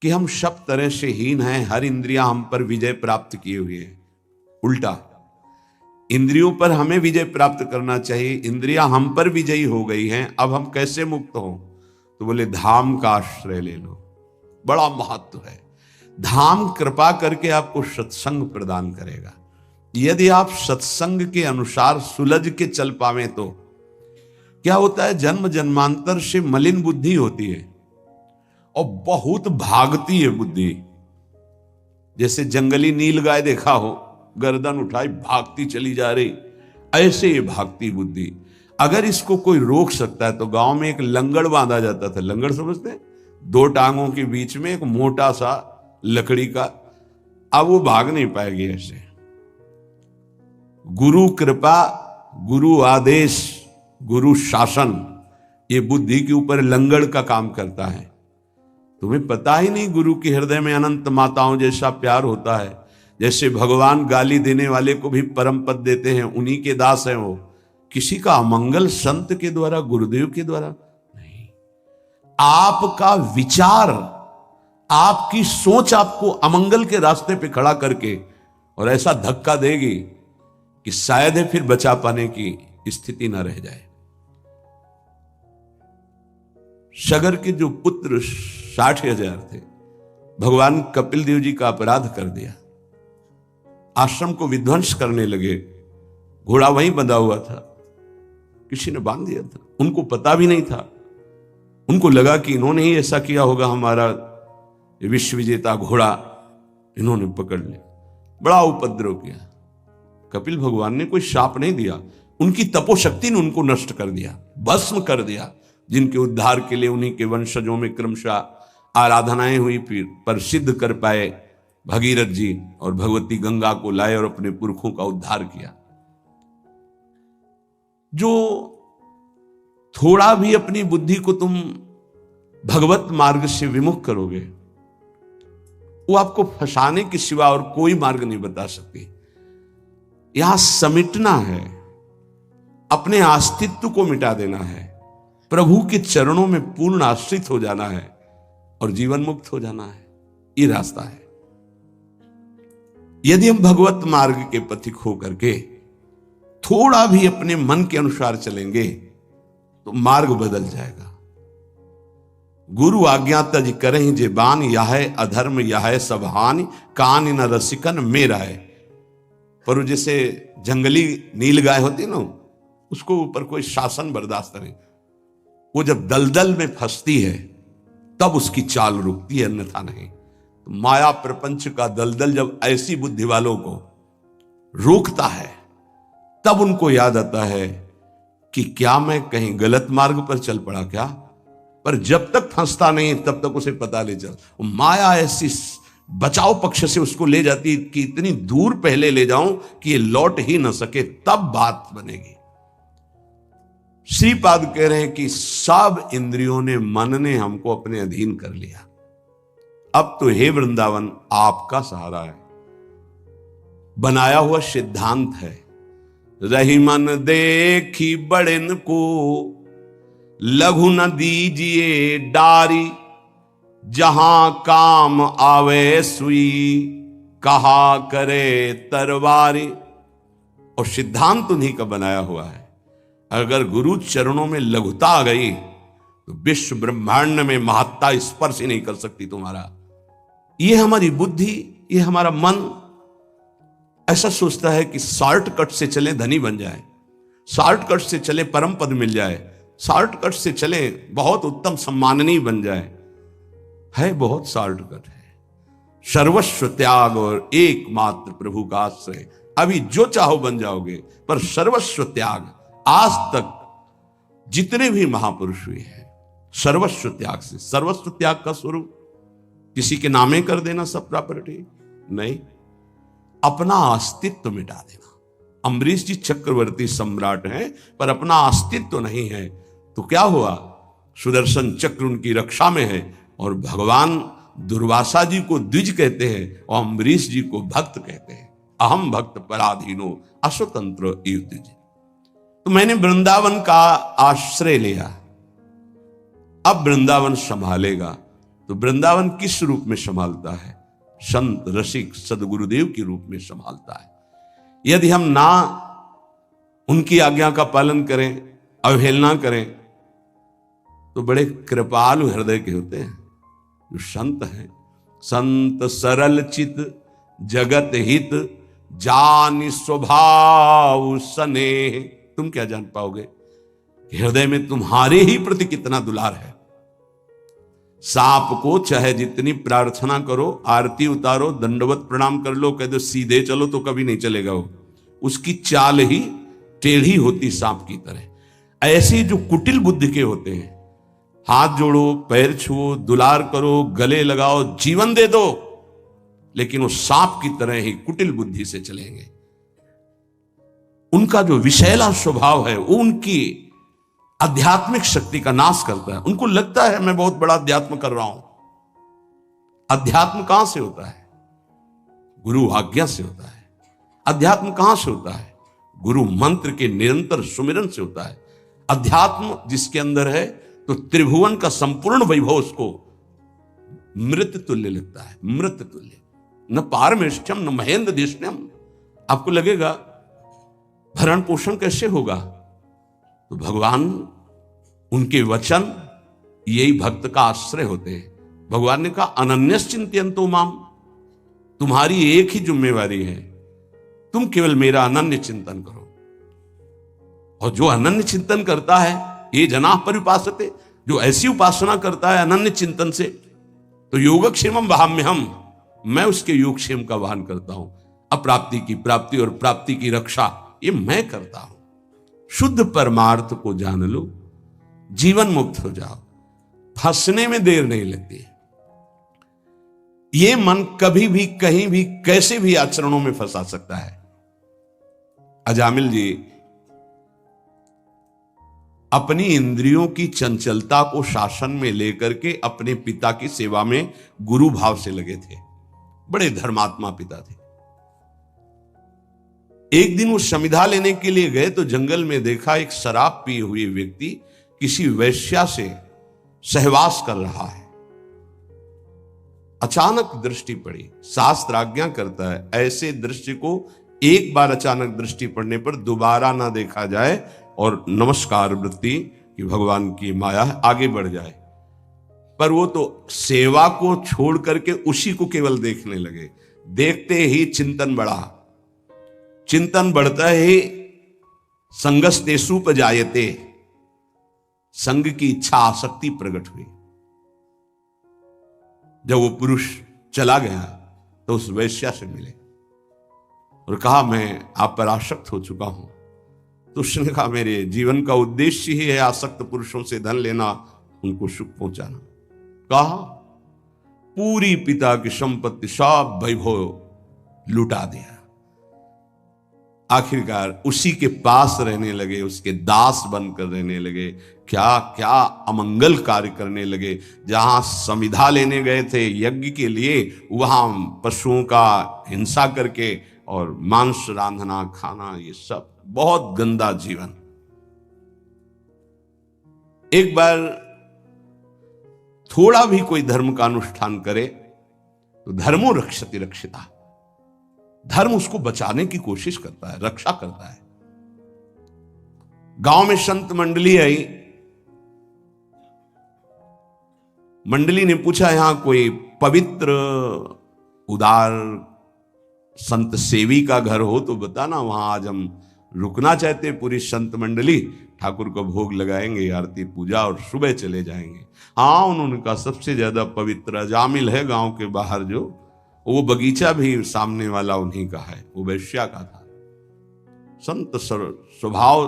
कि हम सब तरह से हीन हैं, हर इंद्रियां हम पर विजय प्राप्त किए हुए हैं। उल्टा, इंद्रियों पर हमें विजय प्राप्त करना चाहिए, इंद्रियां हम पर विजयी हो गई हैं, अब हम कैसे मुक्त हों? तो बोले धाम का आश्रय ले लो। बड़ा महत्व है। धाम कृपा करके आपको सत्संग प्रदान करेगा। यदि आप सत्संग के अनुसार सुलझ के चल पावे तो क्या होता है, जन्म जन्मांतर से मलिन बुद्धि होती है और बहुत भागती है बुद्धि। जैसे जंगली नीलगाय देखा हो, गर्दन उठाई भागती चली जा रही, ऐसे ये भागती बुद्धि। अगर इसको कोई रोक सकता है तो गांव में एक लंगड़ बांधा जाता था। लंगड़ समझते हैं? 2 टांगों के बीच में एक मोटा सा लकड़ी का। अब वो भाग नहीं पाएगी ऐसे। गुरु कृपा, गुरु आदेश, गुरु शासन, ये बुद्धि के ऊपर लंगड़ का काम करता है। तुम्हें पता ही नहीं गुरु के हृदय में अनंत माताओं जैसा प्यार होता है। जैसे भगवान गाली देने वाले को भी परम पद देते हैं, उन्हीं के दास हैं वो। किसी का अमंगल संत के द्वारा, गुरुदेव के द्वारा नहीं। आपका विचार, आपकी सोच आपको अमंगल के रास्ते पे खड़ा करके और ऐसा धक्का देगी कि शायद है फिर बचा पाने की स्थिति ना रह जाए। सगर के जो पुत्र 60,000 थे, भगवान कपिल देव जी का अपराध कर दिया, आश्रम को विध्वंस करने लगे। घोड़ा वहीं बंधा हुआ था, किसी ने बांध दिया था, उनको पता भी नहीं था। उनको लगा कि इन्होंने ही ऐसा किया होगा, हमारा विश्व विजेता घोड़ा इन्होंने पकड़ लिया। बड़ा उपद्रव किया। कपिल भगवान ने कोई शाप नहीं दिया, उनकी तपोशक्ति ने उनको नष्ट कर दिया, भस्म कर दिया। जिनके उद्धार के लिए उन्हीं के वंशजों में क्रमशः आराधनाएं हुई, फिर पर सिद्ध कर पाए भगीरथ जी और भगवती गंगा को लाए और अपने पुरखों का उद्धार किया। जो थोड़ा भी अपनी बुद्धि को तुम भगवत मार्ग से विमुख करोगे, वो आपको फंसाने के सिवा और कोई मार्ग नहीं बता सकती। यहां समिटना है, अपने अस्तित्व को मिटा देना है, प्रभु के चरणों में पूर्ण आश्रित हो जाना है और जीवन मुक्त हो जाना है। ये रास्ता है। यदि हम भगवत मार्ग के पथिक हो करके थोड़ा भी अपने मन के अनुसार चलेंगे तो मार्ग बदल जाएगा। गुरु आज्ञा तज करहि जे बान, यह अधर्म यह सब हानि, कान न रसिकन मेरा है। पर वो जैसे जंगली नीलगाय होती ना, उसको ऊपर कोई शासन बर्दाश्त नहीं। वो जब दलदल में फंसती है तब उसकी चाल रुकती है, अन्यथा नहीं। तो माया प्रपंच का दलदल जब ऐसी बुद्धि वालों को रोकता है तब उनको याद आता है कि क्या मैं कहीं गलत मार्ग पर चल पड़ा क्या। पर जब तक फंसता नहीं तब तक उसे पता नहीं चल। माया ऐसी बचाव पक्ष से उसको ले जाती कि इतनी दूर पहले ले जाऊं कि ये लौट ही ना सके, तब बात बनेगी। श्रीपाद कह रहे हैं कि सब इंद्रियों ने, मन ने हमको अपने अधीन कर लिया। अब तो हे वृंदावन आपका सहारा है। बनाया हुआ सिद्धांत है, रही मन देखी बड़न को, लघु न दीजिए डारी, जहां काम आवे सुई, कहा करे तरवारी। और सिद्धांत उन्हीं का बनाया हुआ है। अगर गुरु चरणों में लघुता आ गई तो विश्व ब्रह्मांड में महत्ता स्पर्श ही नहीं कर सकती तुम्हारा। ये हमारी बुद्धि, ये हमारा मन ऐसा सोचता है कि शॉर्टकट से चले धनी बन जाए, शॉर्टकट से चले परम पद मिल जाए, शॉर्टकट से चले बहुत उत्तम सम्माननीय बन जाए। है बहुत शॉर्टकट है। सर्वस्व त्याग और एकमात्र प्रभु का आश्रय। अभी जो चाहो बन जाओगे, पर सर्वस्व त्याग। आज तक जितने भी महापुरुष हुए हैं सर्वस्व त्याग से। सर्वस्व त्याग का स्वरूप किसी के नामे कर देना सब प्रॉपर्टी नहीं, अपना अस्तित्व मिटा देना। अम्बरीश जी चक्रवर्ती सम्राट हैं पर अपना अस्तित्व नहीं है, तो क्या हुआ? सुदर्शन चक्र उनकी रक्षा में है और भगवान दुर्वासा जी को द्विज कहते हैं और अम्बरीश जी को भक्त कहते हैं। अहम भक्त पराधीनो अस्वतंत्र इव द्विज। तो मैंने वृंदावन का आश्रय लिया, अब वृंदावन संभालेगा। तो वृंदावन किस रूप में संभालता है? संत रसिक सदगुरुदेव के रूप में संभालता है। यदि हम ना उनकी आज्ञा का पालन करें, अवहेलना करें, तो बड़े कृपालु हृदय के होते हैं जो संत हैं। संत सरल चित जगत हित जानि स्वभाव स्नेह। तुम क्या जान पाओगे हृदय में तुम्हारे ही प्रति कितना दुलार है। सांप को चाहे जितनी प्रार्थना करो, आरती उतारो, दंडवत प्रणाम कर लो, कह दो सीधे चलो, तो कभी नहीं चलेगा वो। उसकी चाल ही टेढ़ी होती सांप की तरह। ऐसे जो कुटिल बुद्धि के होते हैं, हाथ जोड़ो, पैर छुओ, दुलार करो, गले लगाओ, जीवन दे दो, लेकिन वो सांप की तरह ही कुटिल बुद्धि से चलेंगे। उनका जो विषैला स्वभाव है वो उनकी आध्यात्मिक शक्ति का नाश करता है। उनको लगता है मैं बहुत बड़ा अध्यात्म कर रहा हूं। अध्यात्म कहां से होता है? गुरु आज्ञा से होता है। अध्यात्म कहां से होता है? गुरु मंत्र के निरंतर सुमिरन से होता है। अध्यात्म जिसके अंदर है तो त्रिभुवन का संपूर्ण वैभव उसको मृत तुल्य लगता है। मृत तुल्य, न पारमेष्ठ्यम न महेंद्र देशन्यम। आपको लगेगा भरण पोषण कैसे होगा? तो भगवान, उनके वचन यही भक्त का आश्रय होते हैं। भगवान ने कहा अनन्यश्चिंतयन्तो माम, तुम्हारी एक ही जिम्मेवारी है, तुम केवल मेरा अनन्य चिंतन करो। और जो अनन्य चिंतन करता है, ये जना परिपासते, जो ऐसी उपासना करता है अनन्य चिंतन से, तो योगक्षेमम वहाम्यहम, मैं उसके योगक्षेम का वाहन करता हूं। अप्राप्ति की प्राप्ति और प्राप्ति की रक्षा ये मैं करता हूं। शुद्ध परमार्थ को जान लो, जीवन मुक्त हो जाओ, फंसने में देर नहीं लगती। ये मन कभी भी कहीं भी कैसे भी आचरणों में फंसा सकता है। अजामिल जी अपनी इंद्रियों की चंचलता को शासन में लेकर के अपने पिता की सेवा में गुरु भाव से लगे थे। बड़े धर्मात्मा पिता थे। एक दिन वो समिधा लेने के लिए गए तो जंगल में देखा एक शराब पिए हुए व्यक्ति किसी वैश्या से सहवास कर रहा है। अचानक दृष्टि पड़ी। शास्त्र आज्ञा करता है ऐसे दृश्य को एक बार अचानक दृष्टि पड़ने पर दोबारा ना देखा जाए और नमस्कार वृत्ति कि भगवान की माया है, आगे बढ़ जाए। पर वो तो सेवा को छोड़ करके उसी को केवल देखने लगे। देखते ही चिंतन बढ़ा। चिंतन बढ़ता ही संगस्तेषुपजायते, संग की इच्छा आसक्ति प्रकट हुई। जब वो पुरुष चला गया तो उस वैश्या से मिले और कहा मैं आप पर आसक्त हो चुका हूं। तो उसने कहा मेरे जीवन का उद्देश्य ही है आसक्त पुरुषों से धन लेना, उनको सुख पहुंचाना। कहा पूरी पिता की संपत्ति सब वैभव लुटा दिया। आखिरकार उसी के पास रहने लगे, उसके दास बनकर रहने लगे। क्या क्या अमंगल कार्य करने लगे। जहां समिधा लेने गए थे यज्ञ के लिए, वहां पशुओं का हिंसा करके और मांस रांधना खाना, ये सब बहुत गंदा जीवन। एक बार थोड़ा भी कोई धर्म का अनुष्ठान करे तो धर्मो रक्षति रक्षिता, धर्म उसको बचाने की कोशिश करता है, रक्षा करता है। गांव में संत मंडली आई। मंडली ने पूछा यहां कोई पवित्र उदार संत सेवी का घर हो तो बताना, वहां आज हम रुकना चाहते। पूरी संत मंडली ठाकुर को भोग लगाएंगे, आरती पूजा और सुबह चले जाएंगे। हाँ, उन्होंने कहा सबसे ज्यादा पवित्र अजामिल है गांव के बाहर, जो वो बगीचा भी सामने वाला उन्हीं का है, वो वैश्या का था। संत स्वभाव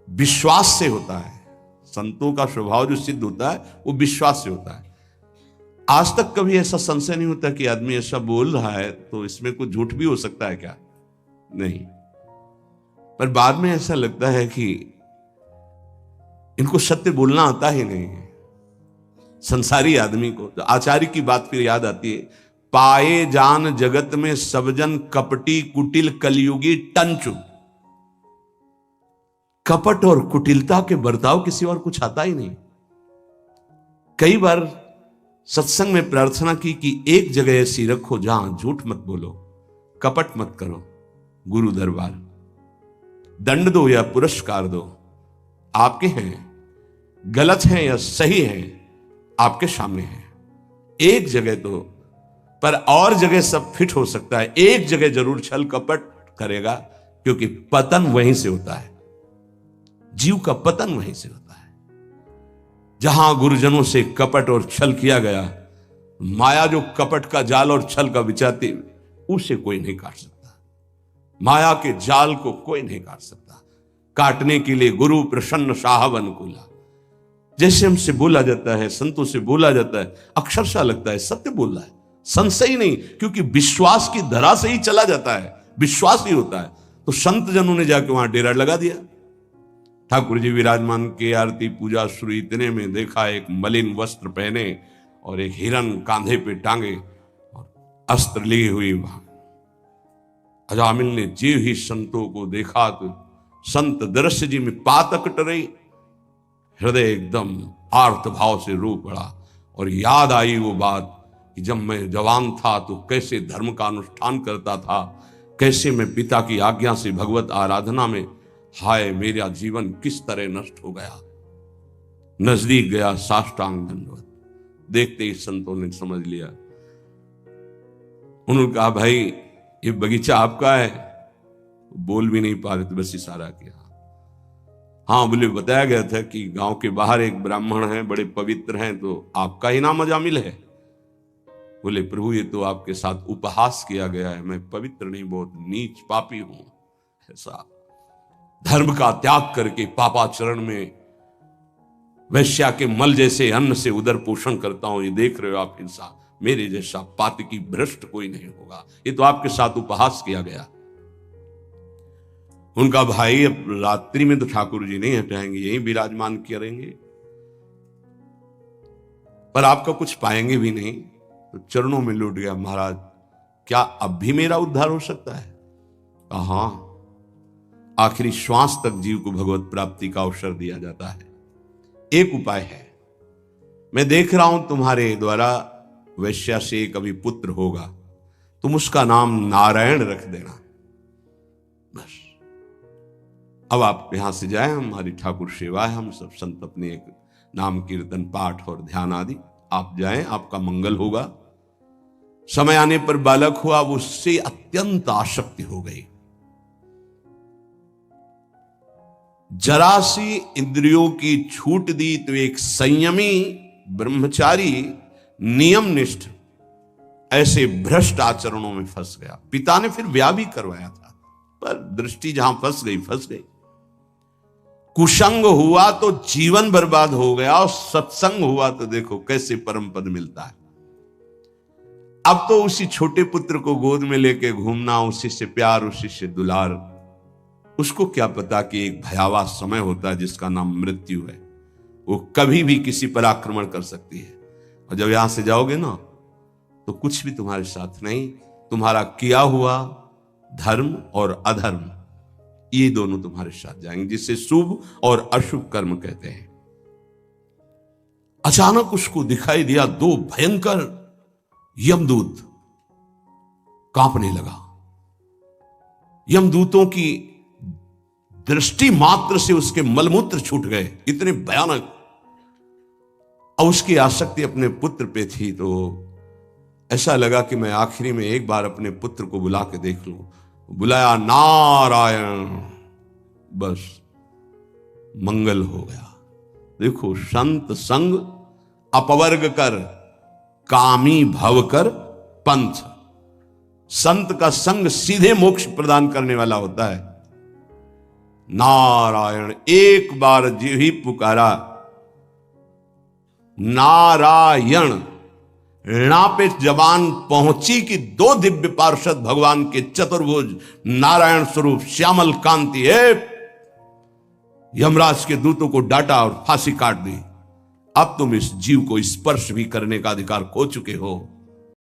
विश्वास से होता है। संतों का स्वभाव जो सिद्ध होता है वो विश्वास से होता है। आज तक कभी ऐसा संशय नहीं होता कि आदमी ऐसा बोल रहा है तो इसमें कुछ झूठ भी हो सकता है क्या? नहीं। पर बाद में ऐसा लगता है कि इनको सत्य बोलना आता ही नहीं है संसारी आदमी को। तो आचार्य की बात फिर याद आती है, पाए जान जगत में सबजन कपटी कुटिल कलयुगी टंचु। कपट और कुटिलता के बर्ताव किसी और कुछ आता ही नहीं। कई बार सत्संग में प्रार्थना की कि एक जगह ऐसी रखो जहां झूठ मत बोलो, कपट मत करो। गुरु दरबार, दंड दो या पुरस्कार दो, आपके हैं, गलत हैं या सही हैं आपके सामने हैं। एक जगह तो, पर और जगह सब फिट हो सकता है, एक जगह जरूर छल कपट करेगा, क्योंकि पतन वहीं से होता है, जीव का पतन वहीं से होता है। जहां गुरुजनों से कपट और छल किया गया, माया जो कपट का जाल और छल का बिछाती, उसे कोई नहीं काट सकता। माया के जाल को कोई नहीं काट सकता। काटने के लिए गुरु प्रसन्न साहब अनुकूला। जैसे हमसे बोला जाता है, संतों से बोला जाता है, अक्षरशः लगता है सत्य बोल रहा है, संशय नहीं, क्योंकि विश्वास की धरा से ही चला जाता है, विश्वास ही होता है। तो संत जनों ने जाके वहां डेरा लगा दिया। ठाकुर जी विराजमान के आरती पूजा शुरू, इतने में देखा एक मलिन वस्त्र पहने और एक हिरन कांधे पे टांगे और अस्त्र लिए हुई वहां। अजामिल ने जीव ही संतों को देखा तो संत दृश्य जी में पातक टरे, हृदय एकदम आर्त भाव से रो पड़ा और याद आई वो बात कि जब मैं जवान था तो कैसे धर्म का अनुष्ठान करता था, कैसे मैं पिता की आज्ञा से भगवत आराधना में, हाय मेरा जीवन किस तरह नष्ट हो गया। नजदीक गया, साष्टांग दंडवत। देखते ही संतों ने समझ लिया। उन्होंने कहा भाई ये बगीचा आपका है। बोल भी नहीं पा रहे थे, बस इशारा किया। हाँ बोले, बताया गया था कि गांव के बाहर एक ब्राह्मण हैं, बड़े पवित्र हैं, तो आपका ही नाम अजामिल है। बोले प्रभु ये तो आपके साथ उपहास किया गया है, मैं पवित्र नहीं, बहुत नीच पापी हूं। ऐसा धर्म का त्याग करके पापाचरण में वैश्या के मल जैसे अन्न से उदर पोषण करता हूं, ये देख रहे हो आप हिंसा, मेरे जैसा पातकी भ्रष्ट कोई नहीं होगा, ये तो आपके साथ उपहास किया गया। उनका भाई अब रात्रि में तो ठाकुर जी नहीं हटाएंगे, यहीं विराजमान करेंगे, पर आपका कुछ पाएंगे भी नहीं। तो चरणों में लौट गया, महाराज क्या अब भी मेरा उद्धार हो सकता है? हाँ, आखिरी श्वास तक जीव को भगवत प्राप्ति का अवसर दिया जाता है। एक उपाय है, मैं देख रहा हूं तुम्हारे द्वारा वैश्या से कभी पुत्र होगा, तुम उसका नाम नारायण रख देना, बस। अब आप यहां से जाए, हमारी ठाकुर सेवा है, हम सब संत अपने एक नाम कीर्तन पाठ और ध्यान आदि, आप जाएं, आपका मंगल होगा। समय आने पर बालक हुआ, वो उससे अत्यंत आसक्ति हो गई। जरा सी इंद्रियों की छूट दी तो एक संयमी ब्रह्मचारी नियमनिष्ठ ऐसे भ्रष्ट आचरणों में फंस गया। पिता ने फिर ब्याह भी करवाया था, पर दृष्टि जहां फंस गई। कुसंग हुआ तो जीवन बर्बाद हो गया, और सत्संग हुआ तो देखो कैसे परम पद मिलता है। अब तो उसी छोटे पुत्र को गोद में लेके घूमना, उसी से प्यार, उसी से दुलार। उसको क्या पता कि एक भयावह समय होता है जिसका नाम मृत्यु है, वो कभी भी किसी पर आक्रमण कर सकती है। और जब यहां से जाओगे ना, तो कुछ भी तुम्हारे साथ नहीं, तुम्हारा किया हुआ धर्म और अधर्म, ये दोनों तुम्हारे साथ जाएंगे, जिसे शुभ और अशुभ कर्म कहते हैं। अचानक उसको दिखाई दिया दो भयंकर यमदूत, कांपने लगा। यमदूतों की दृष्टि मात्र से उसके मलमूत्र छूट गए, इतने भयानक। और उसकी आसक्ति अपने पुत्र पे थी, तो ऐसा लगा कि मैं आखिरी में एक बार अपने पुत्र को बुला के देख लूं। बुलाया, नारायण, बस मंगल हो गया। देखो, संत संग अपवर्ग कर, कामी भव कर पंथ। संत का संग सीधे मोक्ष प्रदान करने वाला होता है। नारायण, एक बार जो ही पुकारा नारायण, ऋणा पे जबान पहुंची कि दो दिव्य पार्षद भगवान के चतुर्भुज नारायण स्वरूप श्यामल कांति है, यमराज के दूतों को डांटा और फांसी काट दी। अब तुम इस जीव को स्पर्श भी करने का अधिकार खो चुके हो।